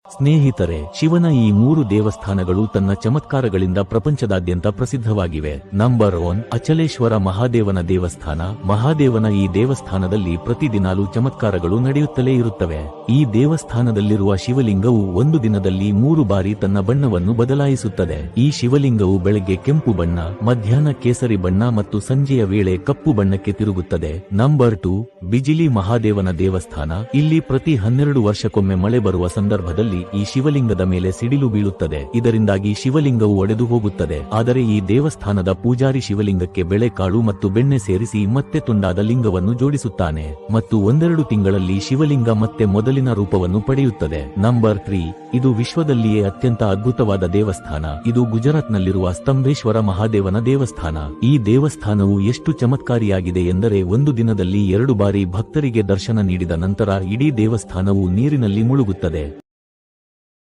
ಸ್ನೇಹಿತರೆ, ಶಿವನ ಈ 3 ದೇವಸ್ಥಾನಗಳು ತನ್ನ ಚಮತ್ಕಾರಗಳಿಂದ ಪ್ರಪಂಚದಾದ್ಯಂತ ಪ್ರಸಿದ್ಧವಾಗಿವೆ. ನಂಬರ್ 1, ಅಚಲೇಶ್ವರ ಮಹಾದೇವನ ದೇವಸ್ಥಾನ. ಮಹಾದೇವನ ಈ ದೇವಸ್ಥಾನದಲ್ಲಿ ಪ್ರತಿದಿನಾಲೂ ಚಮತ್ಕಾರಗಳು ನಡೆಯುತ್ತಲೇ ಇರುತ್ತವೆ. ಈ ದೇವಸ್ಥಾನದಲ್ಲಿರುವ ಶಿವಲಿಂಗವು ಒಂದು ದಿನದಲ್ಲಿ 3 ಬಾರಿ ತನ್ನ ಬಣ್ಣವನ್ನು ಬದಲಾಯಿಸುತ್ತದೆ. ಈ ಶಿವಲಿಂಗವು ಬೆಳಗ್ಗೆ ಕೆಂಪು ಬಣ್ಣ, ಮಧ್ಯಾಹ್ನ ಕೇಸರಿ ಬಣ್ಣ ಮತ್ತು ಸಂಜೆಯ ವೇಳೆ ಕಪ್ಪು ಬಣ್ಣಕ್ಕೆ ತಿರುಗುತ್ತದೆ. ನಂಬರ್ 2, ಬಿಜಿಲಿ ಮಹಾದೇವನ ದೇವಸ್ಥಾನ. ಇಲ್ಲಿ ಪ್ರತಿ 12 ವರ್ಷಕ್ಕೊಮ್ಮೆ ಮಳೆ ಬರುವ ಸಂದರ್ಭದಲ್ಲಿ ಈ ಶಿವಲಿಂಗದ ಮೇಲೆ ಸಿಡಿಲು ಬೀಳುತ್ತದೆ. ಇದರಿಂದಾಗಿ ಶಿವಲಿಂಗವು ಒಡೆದು ಹೋಗುತ್ತದೆ. ಆದರೆ ಈ ದೇವಸ್ಥಾನದ ಪೂಜಾರಿ ಶಿವಲಿಂಗಕ್ಕೆ ಬೆಳೆಕಾಳು ಮತ್ತು ಬೆಣ್ಣೆ ಸೇರಿಸಿ ಮತ್ತೆ ತುಂಡಾದ ಲಿಂಗವನ್ನು ಜೋಡಿಸುತ್ತಾನೆ ಮತ್ತು 1-2 ತಿಂಗಳಲ್ಲಿ ಶಿವಲಿಂಗ ಮತ್ತೆ ಮೊದಲಿನ ರೂಪವನ್ನು ಪಡೆಯುತ್ತದೆ. ನಂಬರ್ 3, ಇದು ವಿಶ್ವದಲ್ಲಿಯೇ ಅತ್ಯಂತ ಅದ್ಭುತವಾದ ದೇವಸ್ಥಾನ. ಇದು ಗುಜರಾತ್ನಲ್ಲಿರುವ ಸ್ತಂಭೇಶ್ವರ ಮಹಾದೇವನ ದೇವಸ್ಥಾನ. ಈ ದೇವಸ್ಥಾನವು ಎಷ್ಟು ಚಮತ್ಕಾರಿಯಾಗಿದೆ ಎಂದರೆ ಒಂದು ದಿನದಲ್ಲಿ 2 ಬಾರಿ ಭಕ್ತರಿಗೆ ದರ್ಶನ ನೀಡಿದ ನಂತರ ಇಡೀ ದೇವಸ್ಥಾನವು ನೀರಿನಲ್ಲಿ ಮುಳುಗುತ್ತದೆ.